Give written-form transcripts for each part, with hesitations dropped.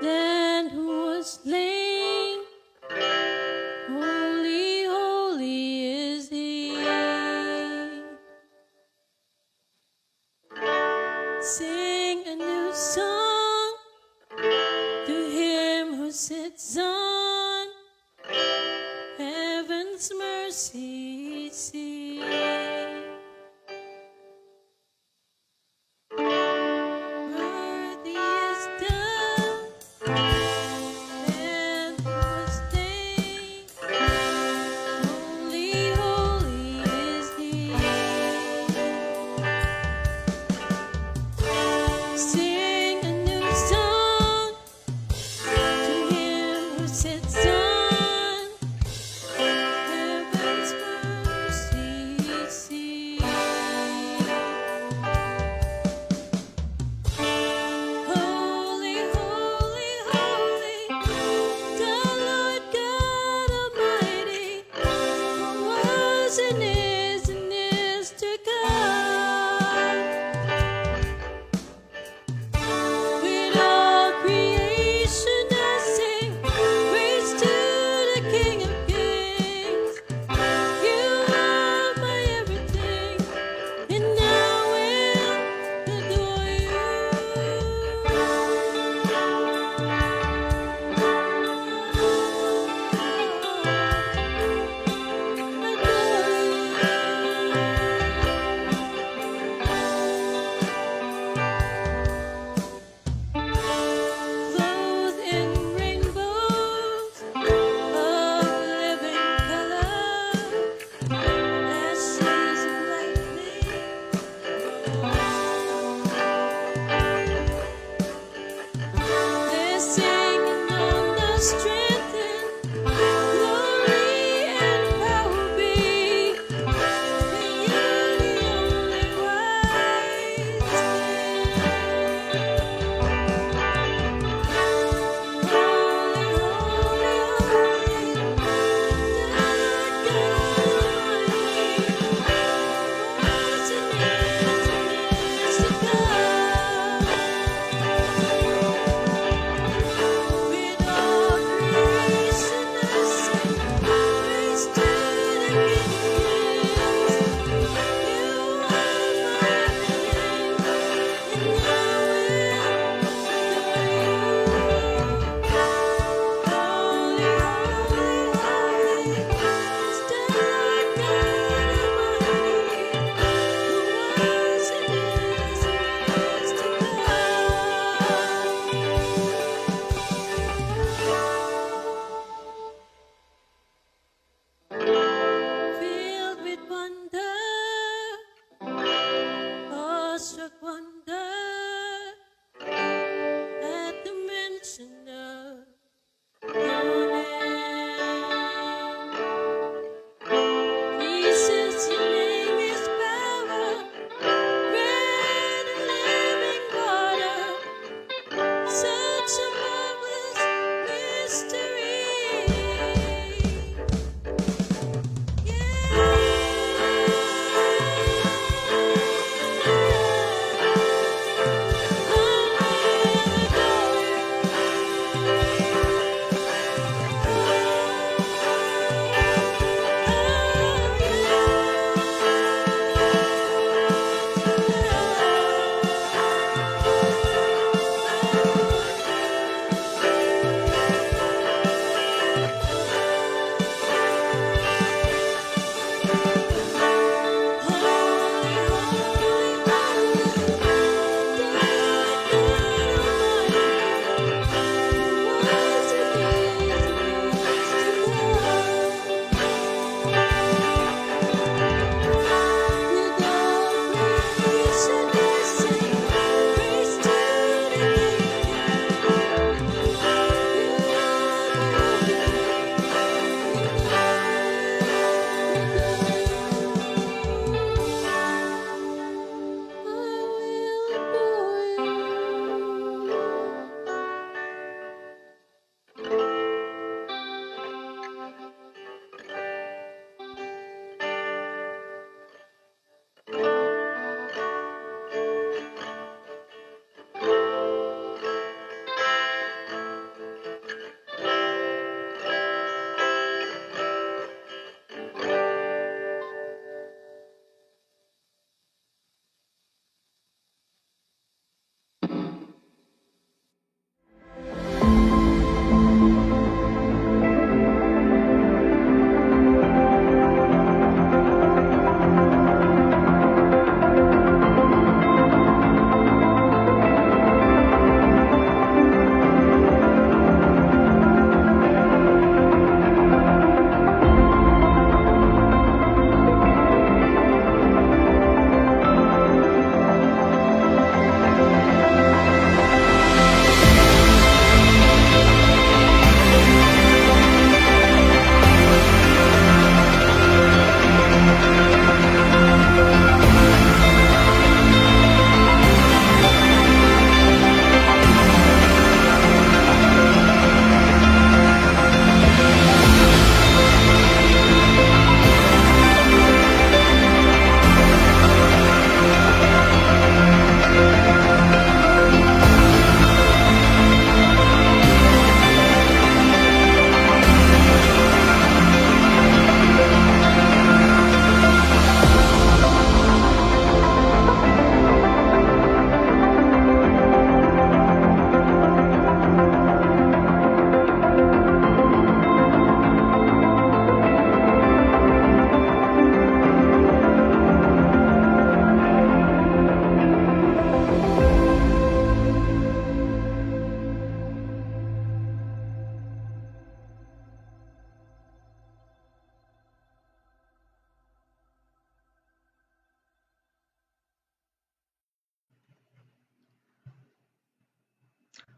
Then who was slain? Holy, holy is he. Sing a new song to him who sits on heaven's mercy seat. Worthy is the Lamb who was slain. Holy, holy is he. Sing a new song to him who sits on heaven's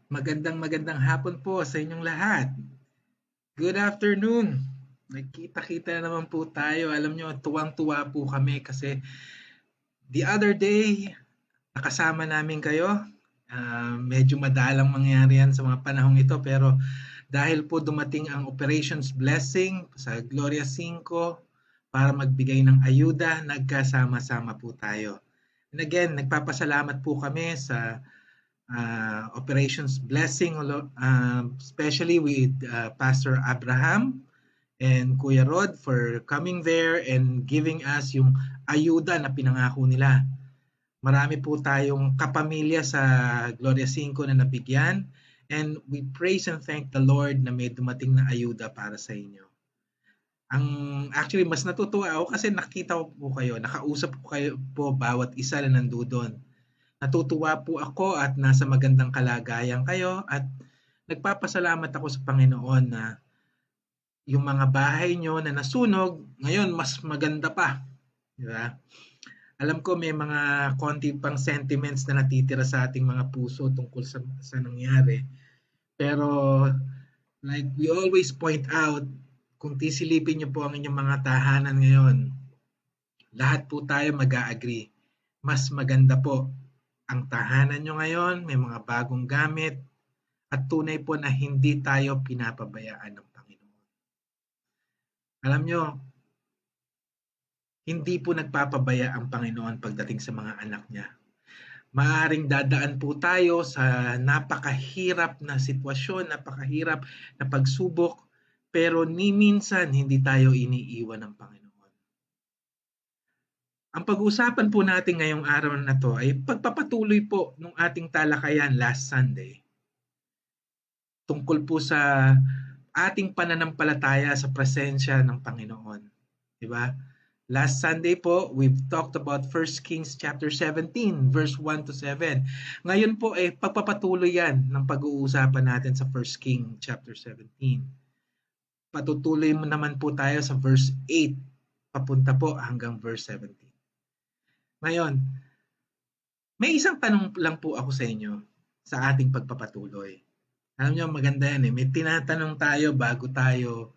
Magandang hapon po sa inyong lahat. Good afternoon. Nagkita-kita na naman po tayo. Alam nyo, tuwang-tuwa po kami kasi the other day, nakasama namin kayo. Medyo madalang mangyari yan sa mga panahong ito pero dahil po dumating ang Operations Blessing sa Gloria 5 para magbigay ng ayuda, nagkasama-sama po tayo. And again, nagpapasalamat po kami sa Operations Blessing, especially with Pastor Abraham and Kuya Rod for coming there and giving us yung ayuda na pinangako nila. Marami po tayong kapamilya sa Gloria 5 na nabigyan and we praise and thank the Lord na may dumating na ayuda para sa inyo. Ang actually mas natutuwa ako kasi nakita ko po kayo, nakausap ko kayo po bawat isa na nandoon. Natutuwa po ako at nasa magandang kalagayan kayo at nagpapasalamat ako sa Panginoon na yung mga bahay nyo na nasunog, ngayon mas maganda pa. Di ba? Alam ko may mga konti pang sentiments na natitira sa ating mga puso tungkol sa nangyari. Pero like we always point out, kung tisilipin niyo po ang inyong mga tahanan ngayon, lahat po tayo mag-a-agree. Mas maganda po ang tahanan nyo ngayon, may mga bagong gamit, at tunay po na hindi tayo pinapabayaan ng Panginoon. Alam nyo, hindi po nagpapabaya ang Panginoon pagdating sa mga anak niya. Maaring dadaan po tayo sa napakahirap na sitwasyon, napakahirap na pagsubok, pero ni minsan hindi tayo iniiwan ng Panginoon. Ang pag-uusapan po natin ngayong araw na to ay pagpapatuloy po ng ating talakayan last Sunday. Tungkol po sa ating pananampalataya sa presensya ng Panginoon. Diba? Last Sunday po, we've talked about 1 Kings chapter 17, verse 1 to 7. Ngayon po ay pagpapatuloy yan ng pag-uusapan natin sa 1 King chapter 17. Patutuloy naman po tayo sa verse 8, papunta po hanggang verse 17. Ngayon, may isang tanong lang po ako sa inyo sa ating pagpapatuloy. Alam nyo, maganda yan eh. May tinatanong tayo bago tayo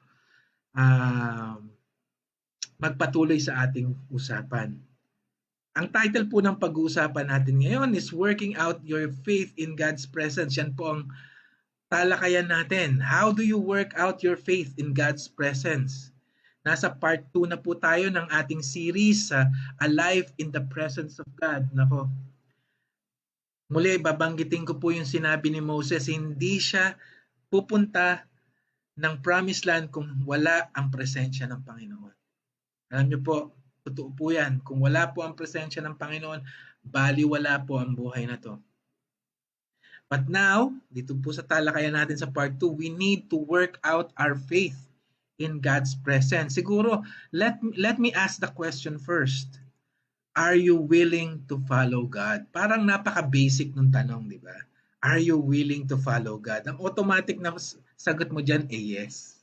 magpatuloy sa ating usapan. Ang title po ng pag-uusapan natin ngayon is Working Out Your Faith in God's Presence. Yan po ang talakayan natin. How do you work out your faith in God's presence? Nasa part 2 na po tayo ng ating series sa Alive in the Presence of God. Nako. Muli, babanggitin ko po yung sinabi ni Moses, hindi siya pupunta ng promised land kung wala ang presensya ng Panginoon. Alam niyo po, totoo po yan. Kung wala po ang presensya ng Panginoon, baliwala po ang buhay na to. But now, dito po sa talakayan natin sa part 2, we need to work out our faith in God's presence. Siguro, let me ask the question first. Are you willing to follow God? Parang napaka-basic ng tanong, di ba? Are you willing to follow God? Ang automatic na sagot mo dyan, yes.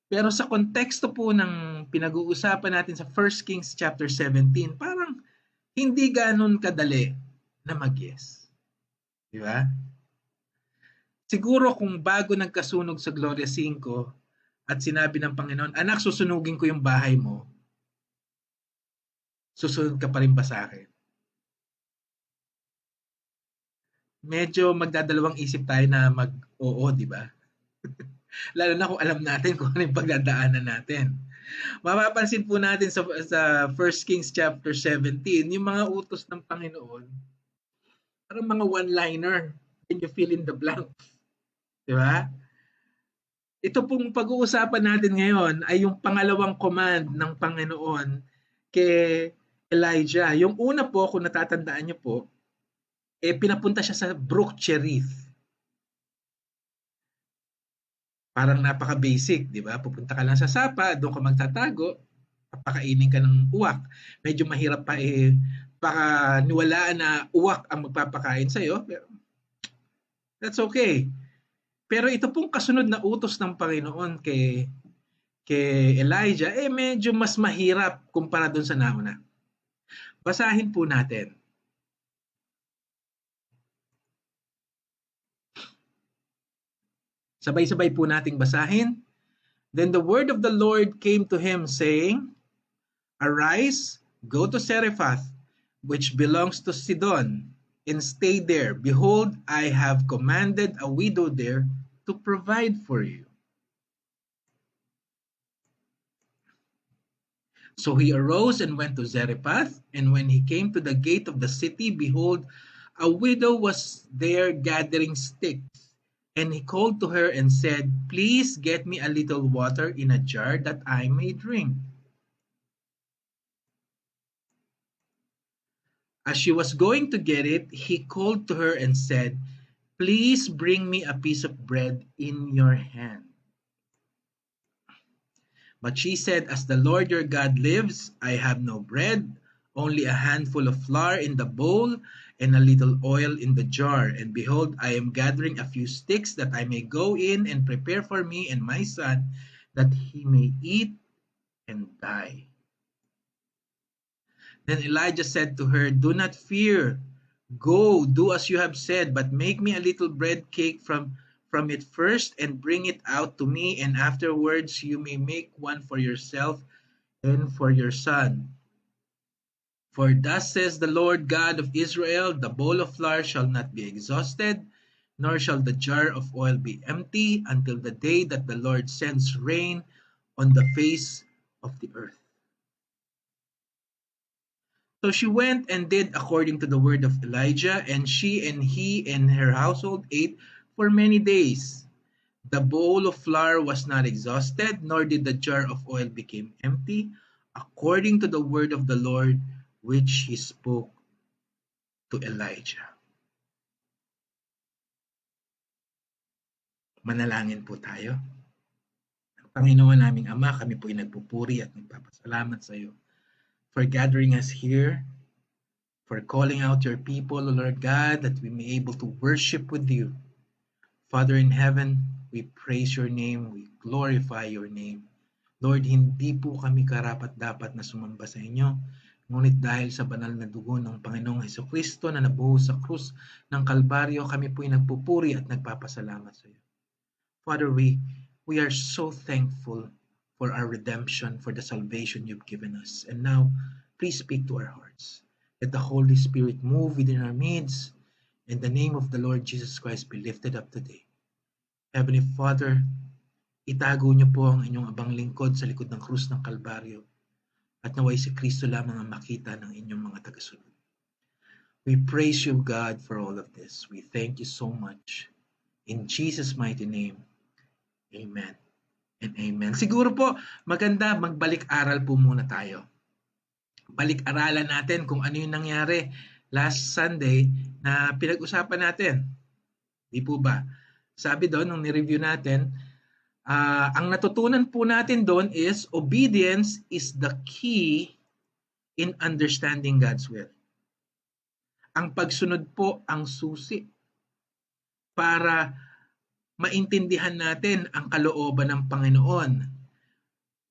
Pero sa konteksto po ng pinag-uusapan natin sa 1 Kings chapter 17, parang hindi ganun kadali na mag-yes. Di ba? Siguro kung bago nagkasunog sa Gloria 5, at sinabi ng Panginoon, anak, susunugin ko yung bahay mo, susunod ka pa rin ba sa akin? Medyo magdadalawang isip tayo na mag-oo, di ba? Lalo na kung alam natin kung ano yung pagdadaanan natin. Mapapansin po natin sa 1 Kings chapter 17, yung mga utos ng Panginoon, parang mga one-liner, and you fill in the blanks. Di ba? Ito pong pag-uusapan natin ngayon ay yung pangalawang command ng Panginoon kay Elijah. Yung una po, kung natatandaan niyo po, pinapunta siya sa Brook Cherith. Parang napaka-basic, di ba? Pupunta ka lang sa sapa, doon ka magtatago, papakainin ka ng uwak. Medyo mahirap pa baka niwalaan na uwak ang magpapakain sa'yo. That's okay. Pero ito pong kasunod na utos ng Panginoon kay Elijah, medyo mas mahirap kumpara doon sa nauna. Basahin po natin. Sabay-sabay po nating basahin. Then the word of the Lord came to him, saying, Arise, go to Zarephath, which belongs to Sidon, and stay there. Behold, I have commanded a widow there to provide for you. So he arose and went to Zarephath, and when he came to the gate of the city, behold, a widow was there gathering sticks. And he called to her and said, Please get me a little water in a jar that I may drink. As she was going to get it, he called to her and said, Please bring me a piece of bread in your hand. But she said, As the Lord your God lives, I have no bread, only a handful of flour in the bowl and a little oil in the jar. And behold, I am gathering a few sticks that I may go in and prepare for me and my son, that he may eat and die. Then Elijah said to her, Do not fear. Go, do as you have said, but make me a little bread cake from it first and bring it out to me, and afterwards you may make one for yourself and for your son. For thus says the Lord God of Israel, the bowl of flour shall not be exhausted, nor shall the jar of oil be empty, until the day that the Lord sends rain on the face of the earth. So she went and did according to the word of Elijah, and she and he and her household ate for many days. The bowl of flour was not exhausted, nor did the jar of oil become empty, according to the word of the Lord which he spoke to Elijah. Manalangin po tayo. Panginoon naming Ama, kami po ay nagpupuri at nagpapasalamat sa iyo for gathering us here, for calling out your people, O Lord God, that we may be able to worship with you. Father in heaven, we praise your name, we glorify your name. Lord, hindi po kami karapat-dapat na sumamba sa inyo, ngunit dahil sa banal na dugo ng Panginoong Hesukristo na nabuhos sa krus ng Kalbaryo, kami po ay nagpupuri at nagpapasalamat sa iyo. Father, we are so thankful for our redemption, for the salvation you've given us. And now, please speak to our hearts. Let the Holy Spirit move within our midst, and the name of the Lord Jesus Christ be lifted up today. Heavenly Father, itago niyo po ang inyong abang lingkod sa likod ng krus ng Kalbaryo, at naway si Kristo lamang ang makita ng inyong mga tagasunod. We praise you, God, for all of this. We thank you so much. In Jesus' mighty name, amen and amen. Siguro po, maganda magbalik-aral po muna tayo. Balik-aralan natin kung ano yung nangyari last Sunday na pinag-usapan natin. Di po ba? Sabi doon, nung ni-review natin, ang natutunan po natin doon is obedience is the key in understanding God's will. Ang pagsunod po ang susi para maintindihan natin ang kalooban ng Panginoon.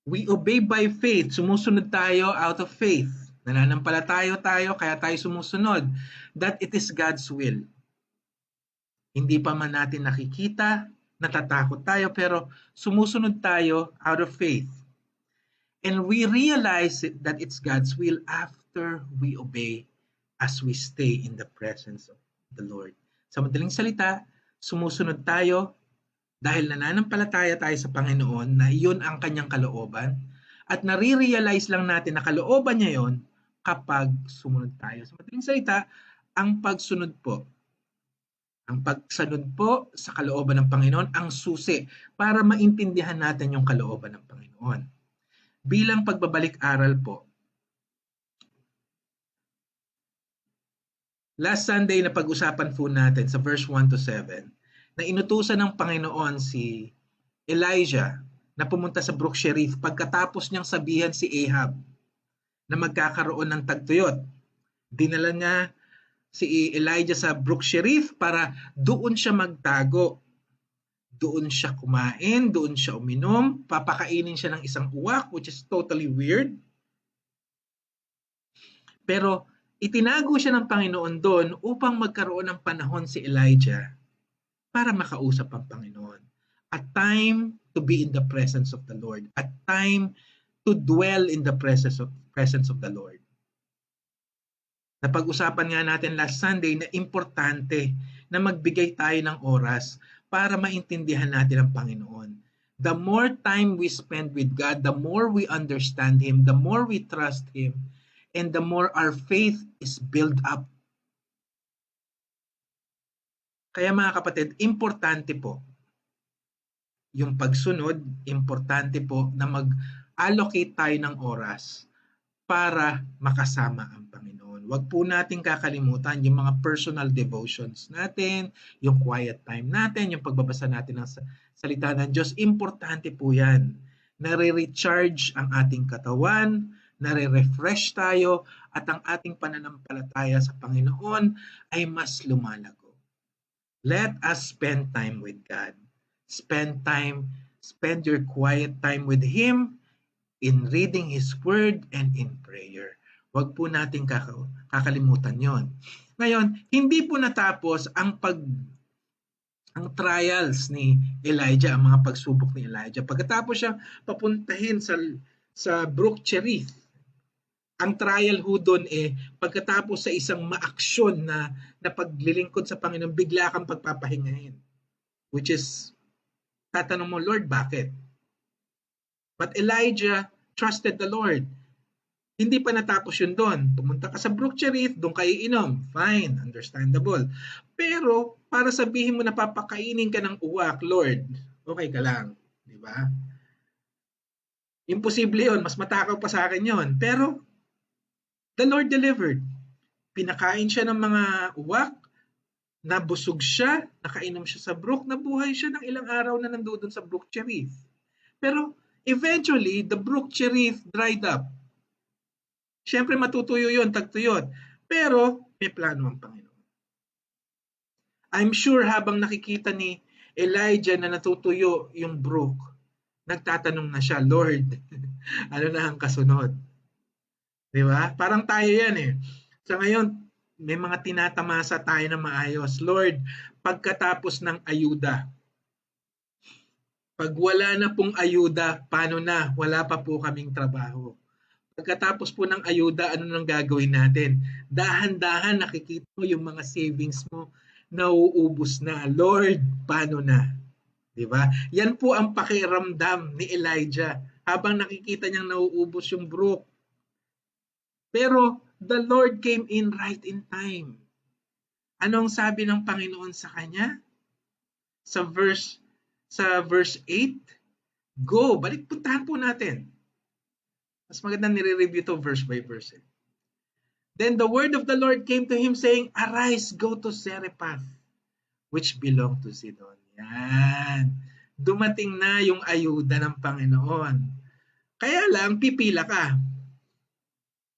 We obey by faith. Sumusunod tayo out of faith. Nananampalataya tayo, kaya tayo sumusunod. That it is God's will. Hindi pa man natin nakikita, natatakot tayo, pero sumusunod tayo out of faith. And we realize that it's God's will after we obey as we stay in the presence of the Lord. Sa madaling salita, sumusunod tayo dahil nananampalataya tayo sa Panginoon na iyon ang kanyang kalooban, at nare-realize lang natin na kalooban niya yon kapag sumunod tayo. Sa madaling salita, ang pagsunod po, ang pagsunod po sa kalooban ng Panginoon ang susi para maintindihan natin yung kalooban ng Panginoon. Bilang pagbabalik-aral po, last Sunday na pag-usapan po natin sa verse 1 to 7, na inutusan ng Panginoon si Elijah na pumunta sa Brook Cherith pagkatapos niyang sabihan si Ahab na magkakaroon ng tagtuyot. Dinala niya si Elijah sa Brook Cherith para doon siya magtago. Doon siya kumain, doon siya uminom, papakainin siya ng isang uwak, which is totally weird. Pero itinago siya ng Panginoon doon upang magkaroon ng panahon si Elijah para makausap ang Panginoon. time to be in the presence of the Lord, a time to dwell in the presence of the Lord. Napag-usapan nga natin last Sunday na importante na magbigay tayo ng oras para maintindihan natin ang Panginoon. The more time we spend with God, the more we understand Him, the more we trust Him, and the more our faith is built up. Kaya mga kapatid, importante po yung pagsunod, importante po na mag-allocate tayo ng oras para makasama ang Panginoon. Huwag po natin kakalimutan yung mga personal devotions natin, yung quiet time natin, yung pagbabasa natin ng salita ng Diyos. Importante po yan. Nare-recharge ang ating katawan, nare-refresh tayo, at ang ating pananampalataya sa Panginoon ay mas lumalago. Let us spend time with God. Spend your quiet time with Him in reading His Word and in prayer. Huwag po natin kakalimutan yon. Ngayon, hindi po natapos ang trials ni Elijah, ang mga pagsubok ni Elijah. Pagkatapos siya papuntahin sa Brook Cherith, ang trial ho doon pagkatapos sa isang maaksyon na paglilingkod sa Panginoon, bigla kang pagpapahingahin. Which is, tatanong mo, Lord, bakit? But Elijah trusted the Lord. Hindi pa natapos yun doon. Pumunta ka sa Brook Cherith, doon kayo inom. Fine, understandable. Pero, para sabihin mo na papakainin ka ng uwak, Lord, okay ka lang. Di ba? Imposible yun. Mas matakaw pa sa akin yun. Pero, the Lord delivered. Pinakain siya ng mga uwak, nabusog siya, nakainom siya sa brook, nabuhay siya ng ilang araw na nandoon sa Brook Cherith. Pero eventually, the Brook Cherith dried up. Siyempre matutuyo yun, tagtuyot. Pero may plano ang Panginoon. I'm sure habang nakikita ni Elijah na natutuyo yung brook, nagtatanong na siya, Lord, ano na ang kasunod? Di ba? Parang tayo yan Sa ngayon, may mga tinatamasa tayo na maayos. Lord, pagkatapos ng ayuda, pag wala na pong ayuda, paano na? Wala pa po kaming trabaho. Pagkatapos po ng ayuda, ano nang gagawin natin? Dahan-dahan nakikita mo yung mga savings mo, nauubos na. Lord, paano na? Diba? Yan po ang pakiramdam ni Elijah habang nakikita niyang nauubos yung brook. Pero the Lord came in right in time. Anong sabi ng Panginoon sa kanya? Sa verse 8, go, puntahan po natin. Mas maganda nire-review to verse by verse. Then the word of the Lord came to him saying, arise, go to Zarephath, which belonged to Sidon. Yan. Dumating na yung ayuda ng Panginoon. Kaya lang, pipila ka.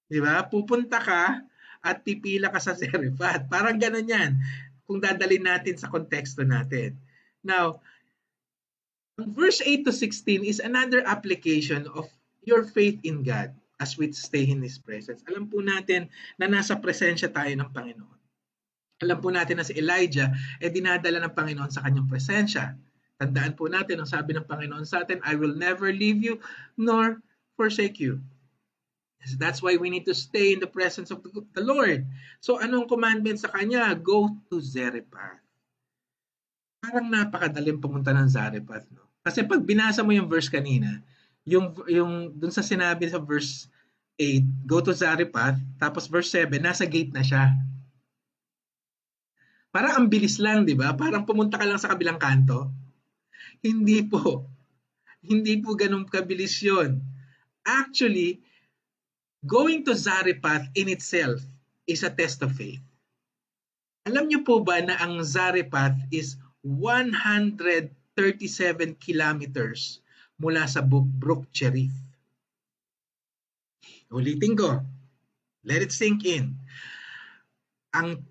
Diba? Pupunta ka at pipila ka sa Zarephath. Parang ganun yan. Kung dadalhin natin sa konteksto natin. Now, verse 8 to 16 is another application of your faith in God as we stay in His presence. Alam po natin na nasa presensya tayo ng Panginoon. Alam po natin na si Elijah dinadala ng Panginoon sa kanyang presensya. Tandaan po natin ang sabi ng Panginoon sa atin, I will never leave you nor forsake you. That's why we need to stay in the presence of the Lord. So anong commandment sa kanya? Go to Zarephath. Parang napakadaling pumunta ng Zarephath, no? Kasi pag binasa mo yung verse kanina, yung dun sa sinabi sa verse 8, go to Zarephath, tapos verse 7, nasa gate na siya. Parang ang bilis lang, di ba? Parang pumunta ka lang sa kabilang kanto. Hindi po. Hindi po ganun kabilis yun. Actually, going to Zarephath in itself is a test of faith. Alam niyo po ba na ang Zarephath is 137 kilometers mula sa Brook Cherith? Ulitin ko. Let it sink in. Ang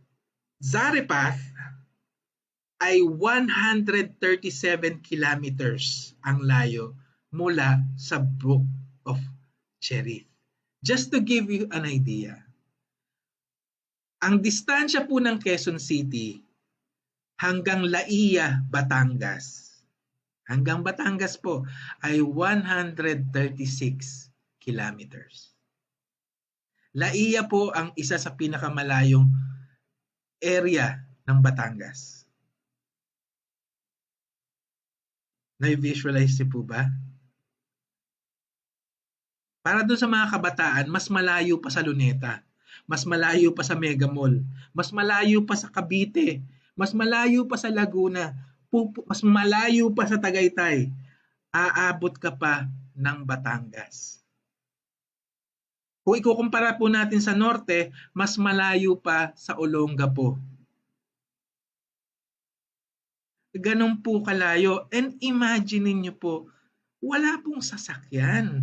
Zarephath ay 137 kilometers ang layo mula sa Brook of Cherith. Just to give you an idea, ang distansya po ng Quezon City hanggang Laia, Batangas hanggang Batangas po ay 136 kilometers. Laia po ang isa sa pinakamalayong area ng Batangas. Na-visualize niyo po ba? Para doon sa mga kabataan, mas malayo pa sa Luneta, mas malayo pa sa Mega Mall, mas malayo pa sa Cavite, mas malayo pa sa Laguna, mas malayo pa sa Tagaytay, aabot ka pa ng Batangas. Kung ikukumpara po natin sa norte, mas malayo pa sa Olongapo. Ganon po kalayo. And imagine niyo po, wala pong sasakyan.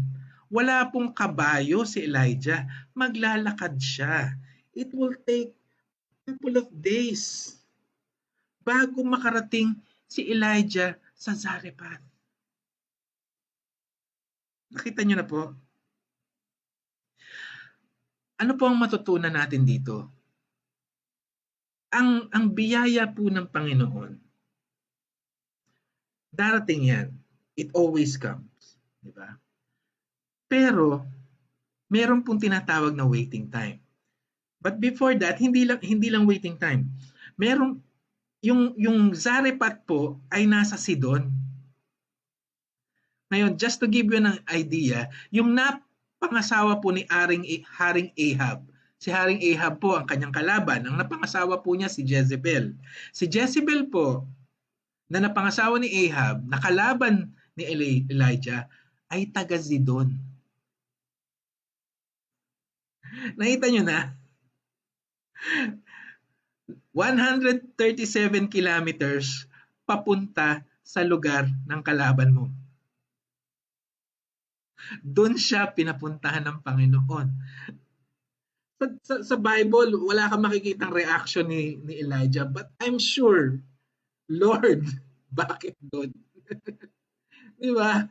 Wala pong kabayo si Elijah. Maglalakad siya. It will take a couple of days bago makarating si Elijah sa Zarephath. Nakita niyo na po? Ano po ang matutunan natin dito? Ang biyaya po ng Panginoon, darating yan. It always comes. Di ba? Pero, meron pong tinatawag na waiting time. But before that, hindi lang waiting time. Meron, yung Zarephath po ay nasa Sidon. Ngayon, just to give you an idea, yung napangasawa po ni Haring Ahab, si Haring Ahab po ang kanyang kalaban. Ang napangasawa po niya si Jezebel. Si Jezebel po, na napangasawa ni Ahab, na kalaban ni Elijah, ay taga Zidon. Nakita nyo na? 137 kilometers papunta sa lugar ng kalaban mo. Doon siya pinapuntahan ng Panginoon. Sa Bible, wala kang makikitang reaction ni Elijah, but I'm sure, Lord, bakit doon? Di ba?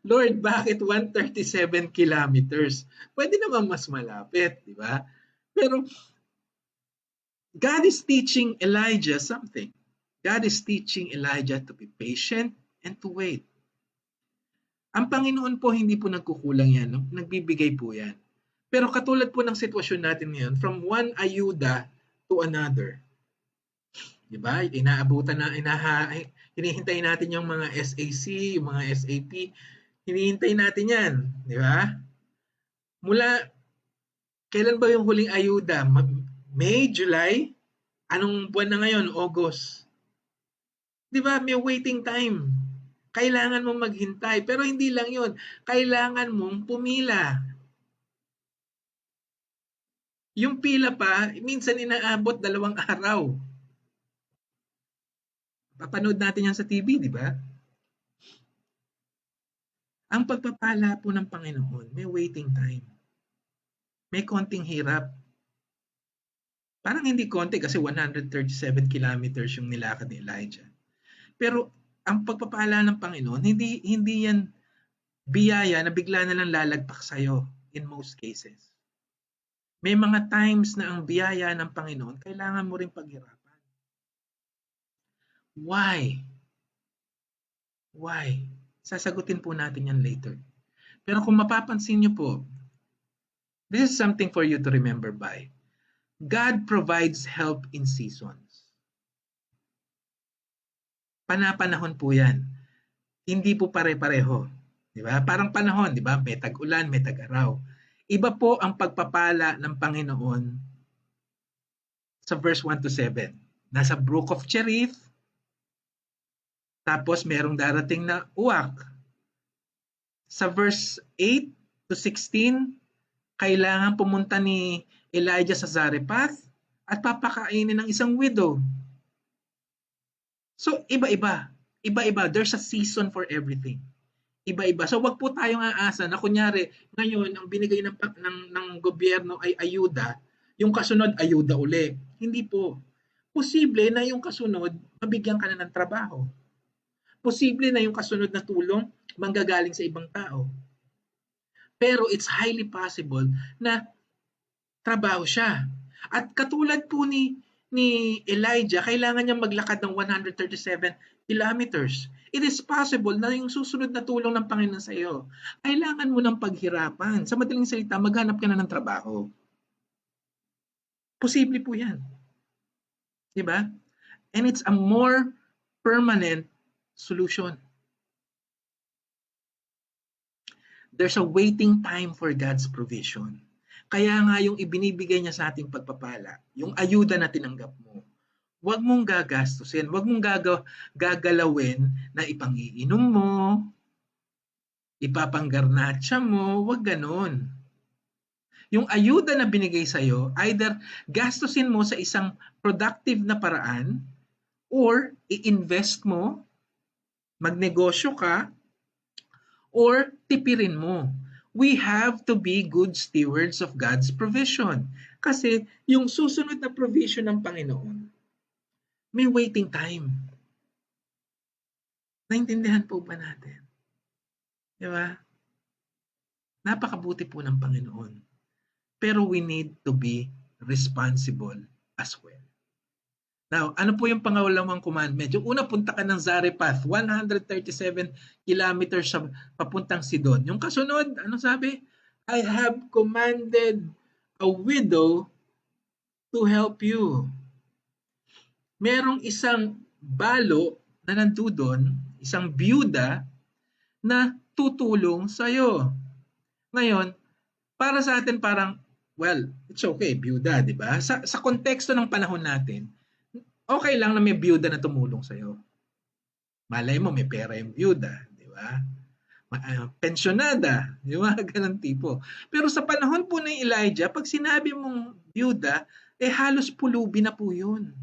Lord, bakit 137 kilometers? Pwede naman mas malapit, di ba? Pero God is teaching Elijah something. God is teaching Elijah to be patient and to wait. Ang Panginoon po hindi po nagkukulang yan. Nagbibigay po yan. Pero katulad po ng sitwasyon natin ngayon, from one ayuda to another. Di ba? Hinihintay natin yung mga SAC, yung mga SAP. Hinihintay natin yan. Di ba? Mula, kailan ba yung huling ayuda? May, July? Anong buwan na ngayon? August. Di ba? May waiting time. Kailangan mong maghintay. Pero hindi lang yun. Kailangan mong pumila. Yung pila pa, minsan inaabot 2 araw. Papanood natin yan sa TV, di ba? Ang pagpapala po ng Panginoon, may waiting time. May konting hirap. Parang hindi konti kasi 137 kilometers yung nilakad ni Elijah. Pero ang pagpapala ng Panginoon, hindi yan biyaya na bigla na lang lalagpak sa'yo in most cases. May mga times na ang biyaya ng Panginoon, kailangan mo rin paghirapan. Why? Why? Sasagutin po natin yan later. Pero kung mapapansin niyo po, this is something for you to remember by. God provides help in seasons. Panapanahon po yan. Hindi po pare-pareho. Di ba? Parang panahon, di ba? May tag-ulan, may tag-araw. Iba po ang pagpapala ng Panginoon sa verse 1 to 7. Nasa Brook of Cherith, tapos merong darating na uwak. Sa verse 8 to 16, kailangan pumunta ni Elijah sa Zarephath at papakainin ng isang widow. So, iba-iba. Iba-iba. There's a season for everything. Iba-iba. So, wag po tayong aasa na kunyari, ngayon, ang binigay ng gobyerno ay ayuda, yung kasunod, ayuda uli. Hindi po. Posible na yung kasunod, mabigyan ka na ng trabaho. Posible na yung kasunod na tulong, manggagaling sa ibang tao. Pero it's highly possible na trabaho siya. At katulad po ni Elijah, kailangan niyang maglakad ng 137 kilometers. It is possible na yung susunod na tulong ng Panginoon sa iyo, kailangan mo ng paghirapan. Sa madaling salita, maghanap ka na ng trabaho. Posible po yan. Diba? And it's a more permanent solution. There's a waiting time for God's provision. Kaya nga yung ibinibigay niya sa ating pagpapala, yung ayuda na tinanggap mo, huwag mong gagastusin, huwag mong gagalawin na ipangiinom mo, ipapanggarnatsa mo, huwag ganon. Yung ayuda na binigay sa'yo, either gastusin mo sa isang productive na paraan, or i-invest mo, magnegosyo ka, or tipirin mo. We have to be good stewards of God's provision. Kasi yung susunod na provision ng Panginoon, may waiting time. Naintindihan po ba natin? Di ba? Napakabuti po ng Panginoon. Pero we need to be responsible as well. Now, ano po yung pangalawang commandment? Yung una, punta ka ng Zarephath, 137 kilometers sa papuntang Sidon. Yung kasunod, ano sabi? I have commanded a widow to help you. Merong isang balo na nandudon, isang byuda na tutulong sa'yo. Ngayon, para sa atin parang, well, it's okay, byuda, di ba? Sa konteksto ng panahon natin, okay lang na may byuda na tumulong sa'yo. Malay mo, may pera yung byuda, di ba? Pensionada, di ba? Ganun tipo. Pero sa panahon po ng Elijah, pag sinabi mong byuda, halos pulubi na po yun.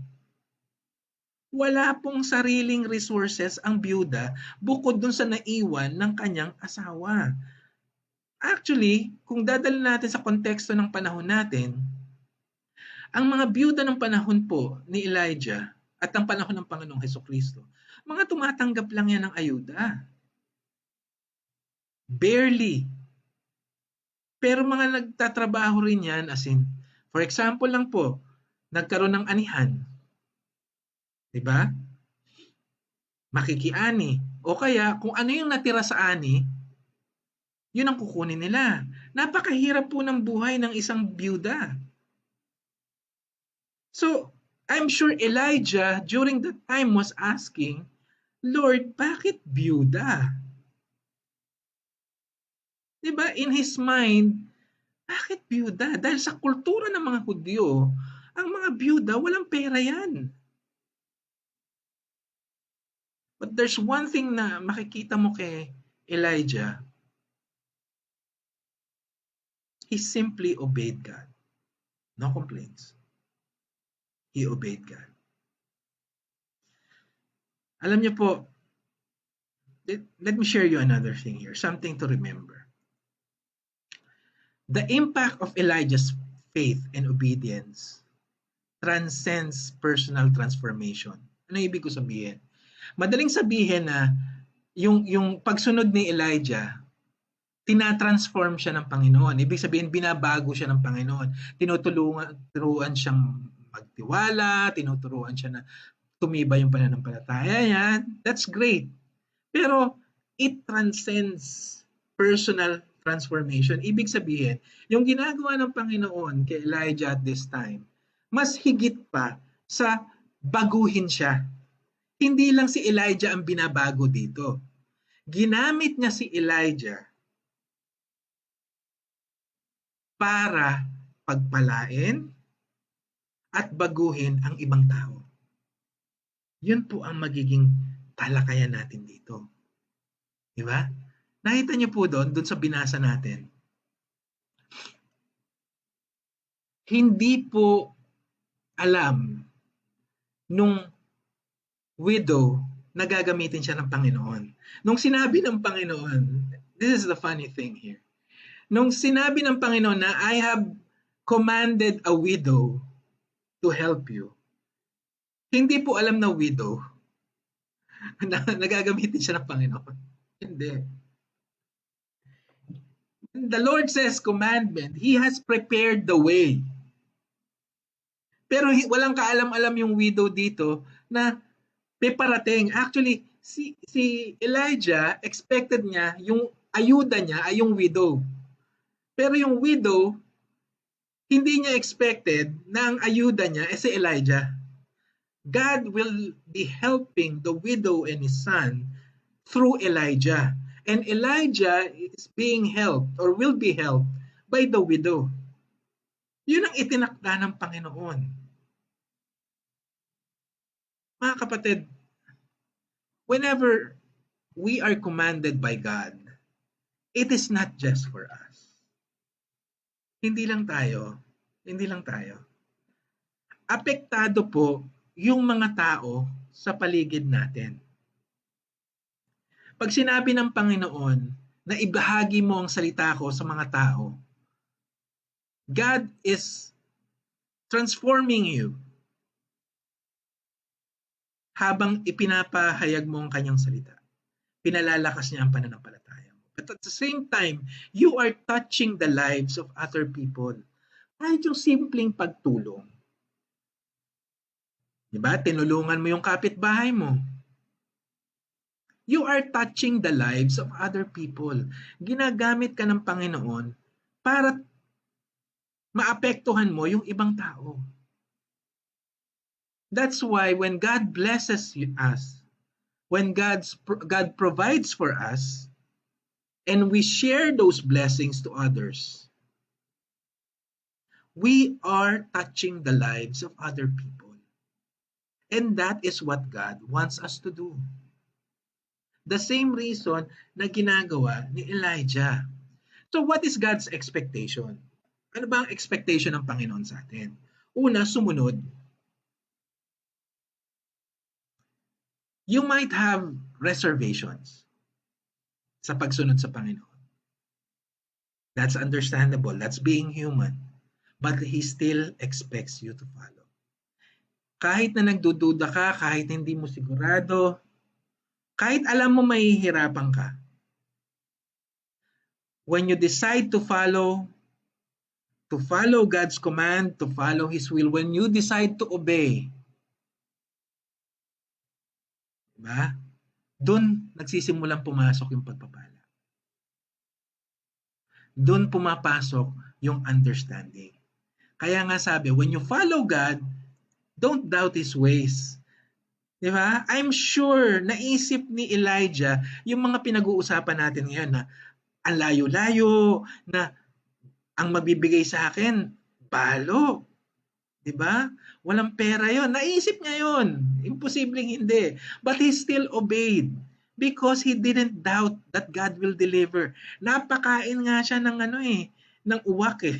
Wala pong sariling resources ang byuda bukod dun sa naiwan ng kanyang asawa. Actually, kung dadalhin natin sa konteksto ng panahon natin, ang mga byuda ng panahon po ni Elijah at ang panahon ng Panginoong Hesukristo, mga tumatanggap lang yan ng ayuda. Barely. Pero mga nagtatrabaho rin yan, as in, for example lang po, nagkaroon ng anihan. Diba? Makikiani. O kaya, kung ano yung natira sa ani, yun ang kukunin nila. Napakahirap po ng buhay ng isang byuda. So, I'm sure Elijah during that time was asking, Lord, bakit byuda? Diba? In his mind, bakit byuda? Dahil sa kultura ng mga Hudyo, ang mga byuda, walang pera yan. But there's one thing na makikita mo kay Elijah. He simply obeyed God. No complaints. He obeyed God. Alam niyo po, let me share you another thing here, something to remember. The impact of Elijah's faith and obedience transcends personal transformation. Ano ibig ko sabihin? Madaling sabihin na yung pagsunod ni Elijah, tinatransform siya ng Panginoon. Ibig sabihin, binabago siya ng Panginoon. Tinuturuan siyang magtiwala, tinuturuan siya na tumibay yung pananampalataya niya. That's great. Pero it transcends personal transformation. Ibig sabihin, yung ginagawa ng Panginoon kay Elijah at this time, mas higit pa sa baguhin siya. Hindi lang si Elijah ang binabago dito. Ginamit niya si Elijah para pagpalain at baguhin ang ibang tao. Yun po ang magiging talakayan natin dito. Di ba? Nakita niyo po doon sa binasa natin. Hindi po alam nung widow na gagamitin siya ng Panginoon. Nung sinabi ng Panginoon, this is the funny thing here. Nung sinabi ng Panginoon na I have commanded a widow to help you, hindi po alam na widow na nagagamitin siya ng Panginoon. Hindi. When the Lord says commandment, He has prepared the way. Pero walang kaalam-alam yung widow dito na may parating. Actually, si Elijah, expected niya, yung ayuda niya ay yung widow. Pero yung widow, hindi niya expected na ang ayuda niya ay si Elijah. God will be helping the widow and his son through Elijah. And Elijah is being helped or will be helped by the widow. Yun ang itinakda ng Panginoon. Mga kapatid, whenever we are commanded by God, it is not just for us. Hindi lang tayo. Apektado po yung mga tao sa paligid natin. Pag sinabi ng Panginoon na ibahagi mo ang salita ko sa mga tao, God is transforming you habang ipinapahayag mo ang kanyang salita. Pinalalakas niya ang pananampalataya mo. But at the same time, you are touching the lives of other people. Kahit yung simpleng pagtulong. Diba? Tinulungan mo yung kapitbahay mo. You are touching the lives of other people. Ginagamit ka ng Panginoon para maapektuhan mo yung ibang tao. That's why when God blesses us, when God provides for us, and we share those blessings to others, we are touching the lives of other people. And that is what God wants us to do. The same reason na ginagawa ni Elijah. So what is God's expectation? Ano ba ang expectation ng Panginoon sa atin? Una, sumunod. You might have reservations sa pagsunod sa Panginoon. That's understandable. That's being human. But He still expects you to follow. Kahit na nagdududa ka, kahit hindi mo sigurado, kahit alam mo mahihirapan ka, when you decide to follow God's command, to follow His will, when you decide to obey, diba? Doon nagsisimulang pumasok yung pagpapala. Doon pumapasok yung understanding. Kaya nga sabi, when you follow God, don't doubt His ways. Diba? I'm sure naisip ni Elijah yung mga pinag-uusapan natin ngayon na ang layo-layo, na ang mabibigay sa akin, balo. Diba? Walang pera yon. Naisip niya yon. Imposibleng hindi. But he still obeyed because he didn't doubt that God will deliver. Napakain nga siya ng ng uwak eh.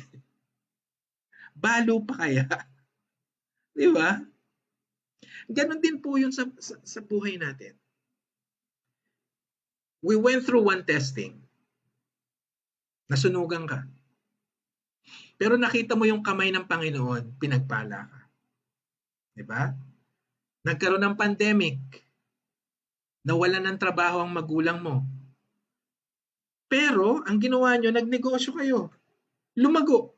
Balo pa kaya? Diba? Ganon din po yun sa buhay natin. We went through one testing. Nasunugan ka. Pero nakita mo yung kamay ng Panginoon, pinagpala ka. Diba? Nagkaroon ng pandemic. Nawalan ng trabaho ang magulang mo. Pero, ang ginawa nyo, nagnegosyo kayo. Lumago.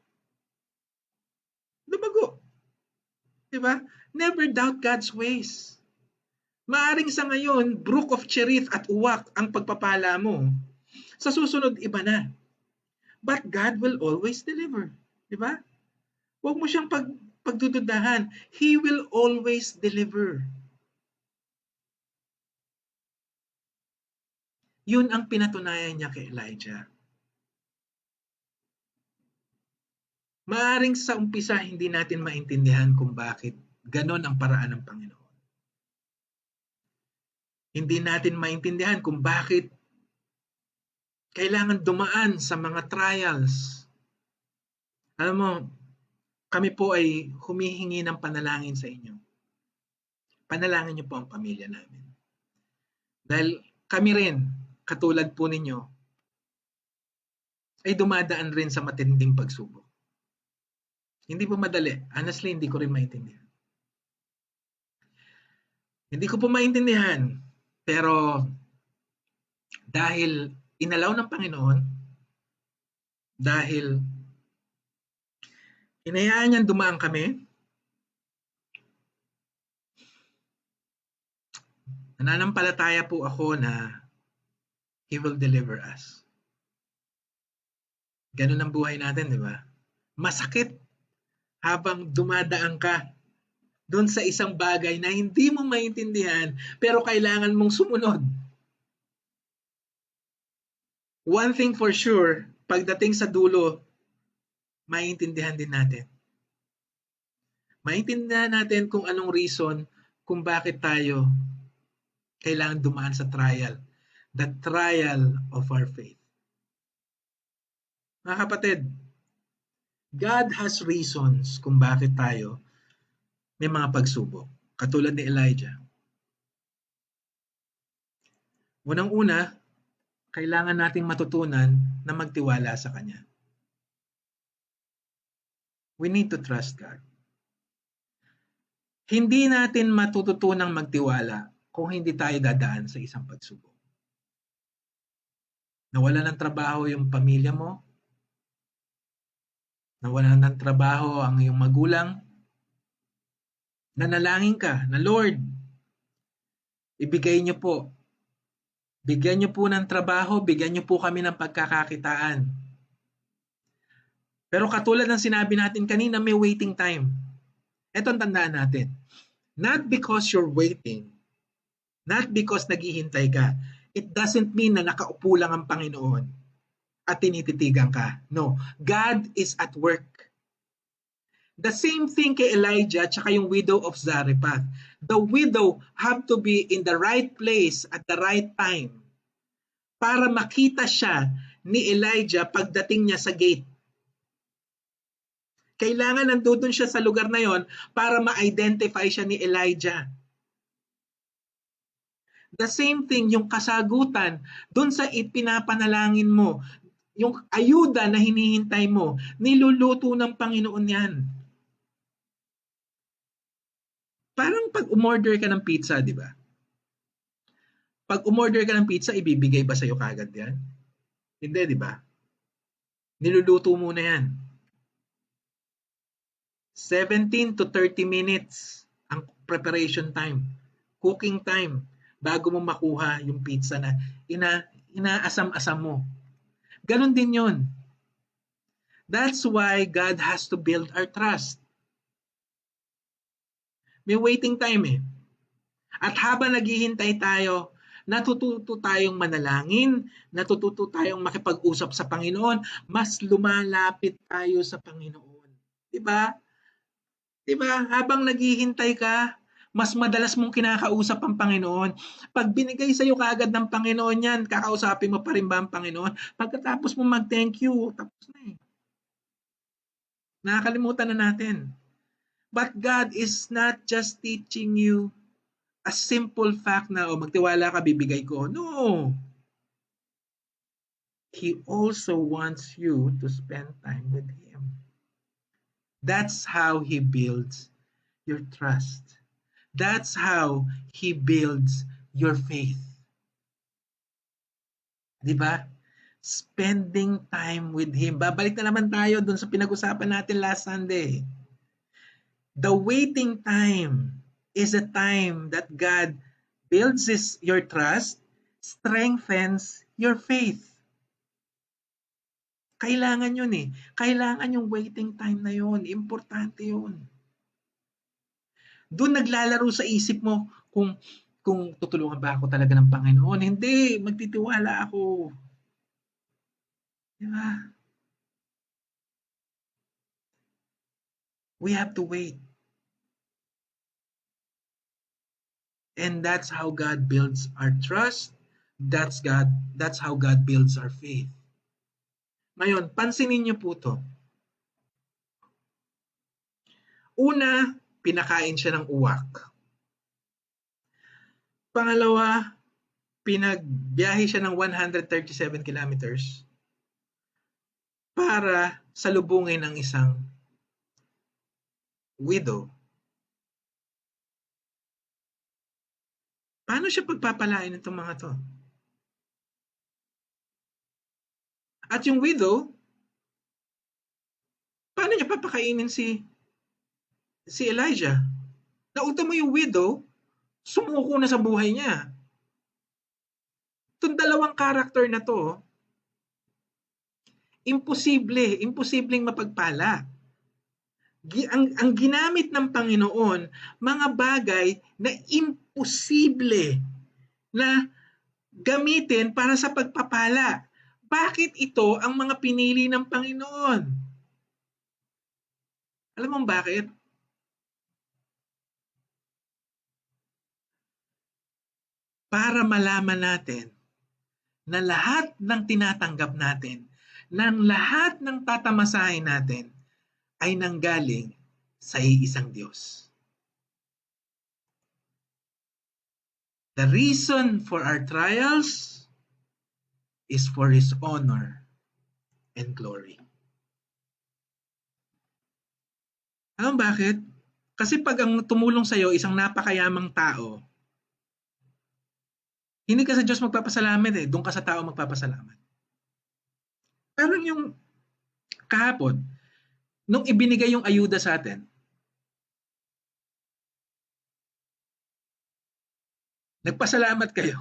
Diba? Never doubt God's ways. Maaring sa ngayon, brook of cherith at uwak ang pagpapala mo. Sa susunod, iba na. But God will always deliver. Diba? Huwag mo siyang pagdududahan. He will always deliver. Yun ang pinatunayan niya kay Elijah. Maaring sa umpisa hindi natin maintindihan kung bakit ganon ang paraan ng Panginoon. Hindi natin maintindihan kung bakit kailangan dumaan sa mga trials. Alam mo, kami po ay humihingi ng panalangin sa inyo. Panalangin niyo po ang pamilya namin. Dahil kami rin, katulad po ninyo, ay dumadaan rin sa matinding pagsubok. Hindi po madali. Honestly, hindi ko rin maintindihan. Hindi ko po maintindihan. Pero dahil inalaw ng Panginoon, dahil inayaan niyang dumaan kami, Nananampalataya po ako na He will deliver us. Ganun ang buhay natin, di ba? Masakit habang dumadaan ka doon sa isang bagay na hindi mo maintindihan pero kailangan mong sumunod. One thing for sure, pagdating sa dulo, maintindihan din natin. Maintindihan natin kung anong reason kung bakit tayo kailangan dumaan sa trial. The trial of our faith. Mga kapatid, God has reasons kung bakit tayo may mga pagsubok. Katulad ni Elijah. Unang-una, kailangan nating matutunan na magtiwala sa Kanya. We need to trust God. Hindi natin matututunang magtiwala kung hindi tayo dadaan sa isang pagsubok. Nawala ng trabaho yung pamilya mo, nawala ng trabaho ang iyong magulang, nanalangin ka na, Lord, ibigay niyo po. Bigyan niyo po ng trabaho, bigyan niyo po kami ng pagkakakitaan. Pero katulad ng sinabi natin kanina, may waiting time. Ito ang tandaan natin. Not because you're waiting, not because naghihintay ka, it doesn't mean na nakaupo lang ang Panginoon at tinititigan ka. No, God is at work. The same thing kay Elijah at yung widow of Zarephath. The widow have to be in the right place at the right time para makita siya ni Elijah pagdating niya sa gate. Kailangan nandoon siya sa lugar na yon para ma-identify siya ni Elijah. The same thing, yung kasagutan, doon sa ipinapanalangin mo, yung ayuda na hinihintay mo, niluluto ng Panginoon yan. Parang pag umorder ka ng pizza, di ba? Pag umorder ka ng pizza, ibibigay ba sa'yo kagad yan? Hindi, di ba? Niluluto muna yan. 17 to 30 minutes ang preparation time, cooking time, bago mo makuha yung pizza na inaasam-asam mo. Ganon din yun. That's why God has to build our trust. May waiting time eh. At habang naghihintay tayo, natututo tayong manalangin, natututo tayong makipag-usap sa Panginoon, mas lumalapit tayo sa Panginoon. Diba? Diba? Habang naghihintay ka, mas madalas mong kinakausap ang Panginoon. Pag binigay sa iyo kaagad ng Panginoon yan, kakausapin mo pa rin ba ang Panginoon? Pagkatapos mo mag-thank you, tapos na eh. Nakakalimutan na natin. But God is not just teaching you a simple fact na, magtiwala ka, bibigay ko. No. He also wants you to spend time with Him. That's how He builds your trust. That's how He builds your faith. Diba? Spending time with Him. Babalik na naman tayo dun sa pinag-usapan natin last Sunday. The waiting time is a time that God builds your trust, strengthens your faith. Kailangan yun eh. Kailangan yung waiting time na yun. Importante yun. Doon naglalaro sa isip mo kung tutulungan ba ako talaga ng Panginoon. Hindi, magtitiwala ako. Diba? We have to wait. And that's how God builds our trust. That's how God builds our faith. Ngayon, pansinin niyo po to. Una, pinakain siya ng uwak. Pangalawa, pinagbiyahe siya ng 137 kilometers para salubungin ng isang widow. Paano siya pagpapalain itong mga to? At yung widow, paano niya papakainin si Elijah? Nauta mo yung widow, sumuko na sa buhay niya. dalawang character na to, imposibleng mapagpala. Ang ginamit ng Panginoon, mga bagay na imposible na gamitin para sa pagpapala. Bakit ito ang mga pinili ng Panginoon? Alam mo bakit? Para malaman natin na lahat ng tinatanggap natin, ng lahat ng tatamasahin natin, ay nanggaling sa iisang Diyos. The reason for our trials is for His honor and glory. Alam bakit? Kasi pag ang tumulong sa'yo isang napakayamang tao, hindi ka sa Diyos magpapasalamat doon ka sa tao magpapasalamat. Parang yung kahapon, nung ibinigay yung ayuda sa atin, nagpasalamat kayo.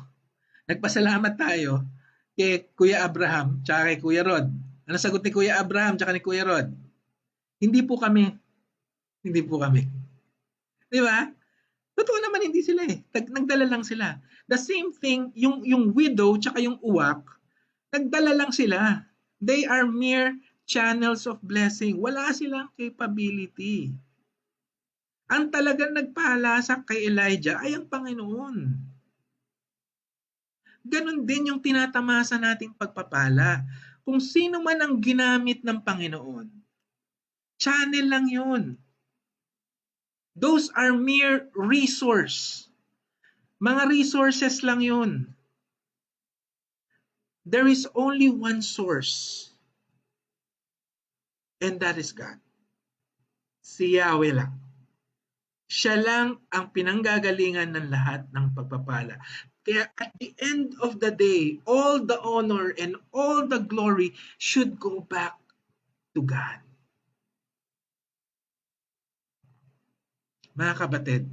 Nagpasalamat tayo kay Kuya Abraham tsaka kay Kuya Rod. Ano sagot ni Kuya Abraham tsaka ni Kuya Rod? Hindi po kami. Hindi po kami. Di ba? Totoo naman hindi sila Nagdala lang sila. The same thing, yung widow tsaka yung uwak, nagdala lang sila. They are mere channels of blessing. Wala silang capability. Ang talagang nagpaalasa kay Elijah ay ang Panginoon. Ganon din yung tinatamasa nating pagpapala. Kung sino man ang ginamit ng Panginoon, channel lang yun. Those are mere resource. Mga resources lang yun. There is only one source. And that is God. Si Yahweh lang. Siya lang ang pinanggagalingan ng lahat ng pagpapala. Kaya at the end of the day, all the honor and all the glory should go back to God. Mga kapatid,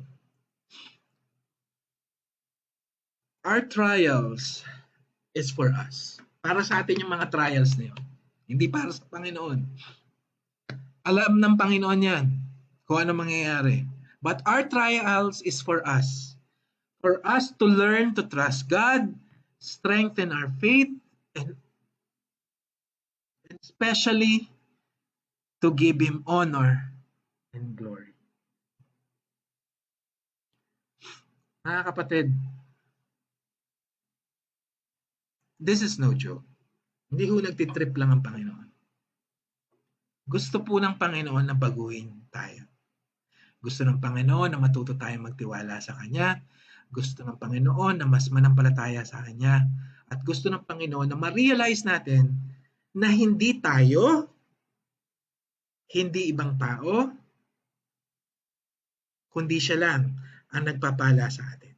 our trials is for us. Para sa atin yung mga trials na yun. Hindi para sa Panginoon. Alam ng Panginoon yan kung ano mangyayari. But our trials is for us. For us to learn to trust God, strengthen our faith, and especially to give Him honor and glory. Mga kapatid, this is no joke. Hindi ko nagtitrip lang ang Panginoon. Gusto po ng Panginoon na baguhin tayo. Gusto ng Panginoon na matuto tayong magtiwala sa Kanya. Gusto ng Panginoon na mas manampalataya sa Kanya. At gusto ng Panginoon na ma-realize natin na hindi tayo, hindi ibang tao, kundi siya lang ang nagpapala sa atin.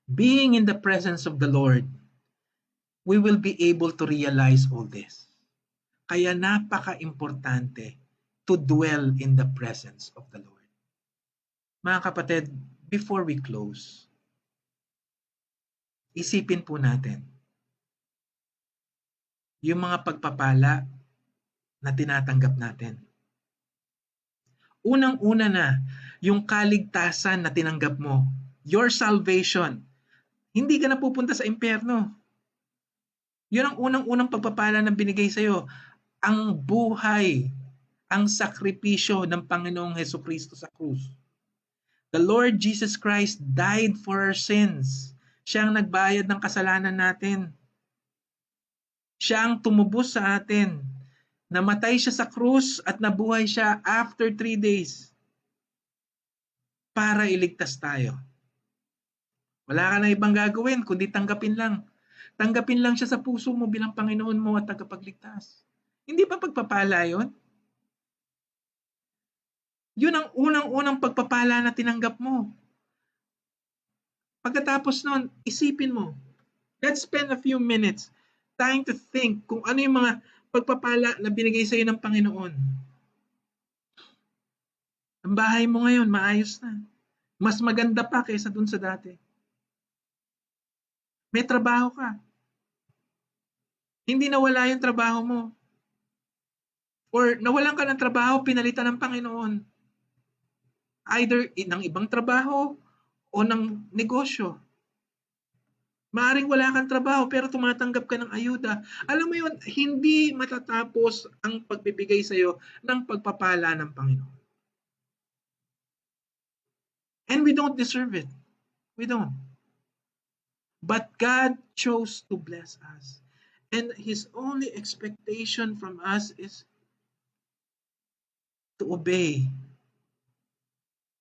Being in the presence of the Lord, we will be able to realize all this. Kaya napaka-importante to dwell in the presence of the Lord. Mga kapatid, before we close, isipin po natin yung mga pagpapala na tinatanggap natin. Unang-una na, yung kaligtasan na tinanggap mo, your salvation. Hindi ka na pupunta sa impyerno. Yun ang unang-unang pagpapala na binigay sa'yo. Ang buhay, ang sakripisyo ng Panginoong Hesukristo sa krus. The Lord Jesus Christ died for our sins. Siya ang nagbayad ng kasalanan natin. Siya ang tumubos sa atin. Namatay siya sa krus at nabuhay siya after 3 days para iligtas tayo. Wala ka na ibang gagawin kundi tanggapin lang. Tanggapin lang siya sa puso mo bilang Panginoon mo at tagapagligtas. Hindi ba pagpapala yun? Yun ang unang-unang pagpapala na tinanggap mo. Pagkatapos nun, isipin mo. Let's spend a few minutes trying to think kung ano yung mga pagpapala na binigay sa'yo ng Panginoon. Ang bahay mo ngayon, maayos na. Mas maganda pa kaysa dun sa dati. May trabaho ka. Hindi nawala yung trabaho mo. Or nawalan ka ng trabaho, pinalitan ng Panginoon. Either ng ibang trabaho o ng negosyo. Maaring wala kang trabaho pero tumatanggap ka ng ayuda. Alam mo yun, hindi matatapos ang pagbibigay sa iyo ng pagpapala ng Panginoon. And we don't deserve it. We don't. But God chose to bless us. And His only expectation from us is to obey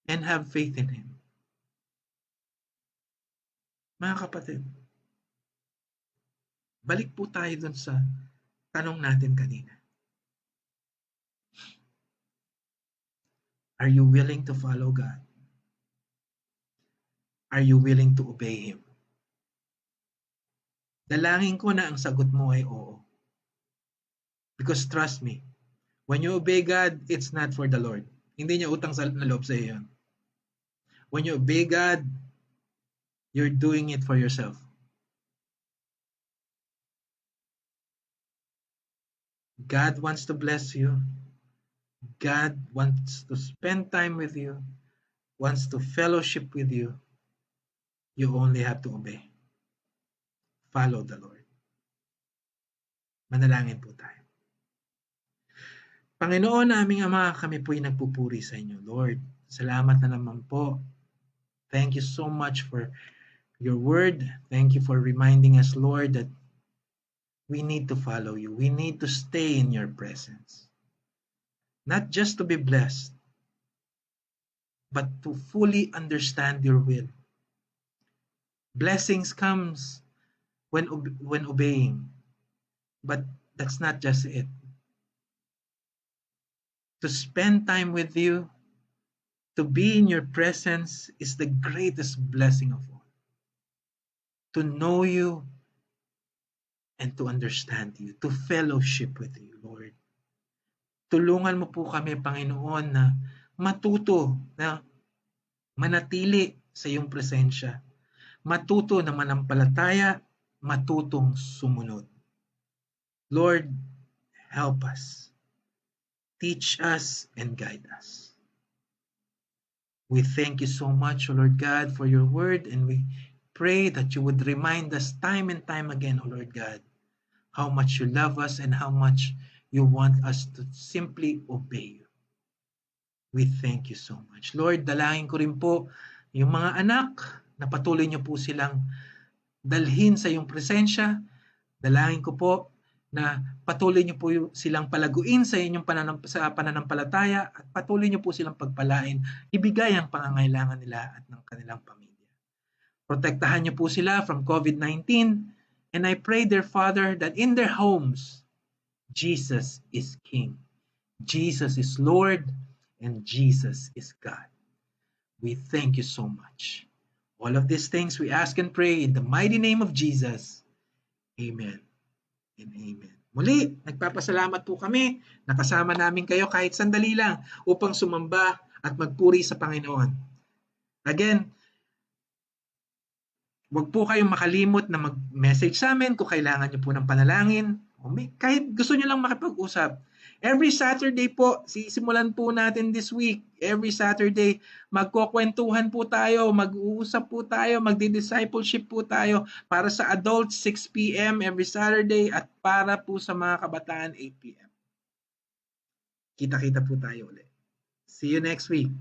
and have faith in Him. Mga kapatid, balik po tayo dun sa tanong natin kanina. Are you willing to follow God? Are you willing to obey Him? Dalangin ko na ang sagot mo ay oo. Because trust me, when you obey God, it's not for the Lord. Hindi niya utang na loob sa iyo yun. When you obey God, you're doing it for yourself. God wants to bless you. God wants to spend time with you, wants to fellowship with you. You only have to obey. Follow the Lord. Manalangin po tayo. Panginoon, aming Ama, kami po'y nagpupuri sa inyo. Lord, salamat na naman po. Thank you so much for your word. Thank you for reminding us, Lord, that we need to follow you. We need to stay in your presence. Not just to be blessed, but to fully understand your will. Blessings comes when obeying, but that's not just it. To spend time with you, to be in your presence is the greatest blessing of all. To know you and to understand you, to fellowship with you, Lord. Tulungan mo po kami, Panginoon, na matuto na manatili sa iyong presensya. Matuto na manampalataya, matutong sumunod. Lord, help us. Teach us and guide us. We thank you so much, O Lord God, for your word, and we pray that you would remind us time and time again, O Lord God, how much you love us and how much you want us to simply obey you. We thank you so much. Lord, dalangin ko rin po yung mga anak na patuloy niyo po silang dalhin sa iyong presensya. Dalangin ko po na patuloy niyo po silang palaguin sa inyong pananampalataya at patuloy niyo po silang pagpalain, ibigay ang pangangailangan nila at ng kanilang pamilya. Protektahan niyo po sila from COVID-19, and I pray, dear Father, that in their homes, Jesus is King, Jesus is Lord, and Jesus is God. We thank you so much. All of these things we ask and pray in the mighty name of Jesus. Amen and amen. Muli, nagpapasalamat po kami. Nakasama namin kayo kahit sandali lang upang sumamba at magpuri sa Panginoon. Again, huwag po kayong makalimot na mag-message sa amin kung kailangan nyo po ng panalangin. O kahit gusto nyo lang makipag-usap. Every Saturday po, sisimulan po natin this week. Every Saturday, magkukwentuhan po tayo, mag-uusap po tayo, magdi-discipleship po tayo para sa adults 6 p.m. every Saturday at para po sa mga kabataan 8 p.m. Kita-kita po tayo ulit. See you next week.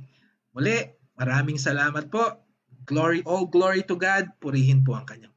Muli, maraming salamat po. All glory to God. Purihin po ang kanyang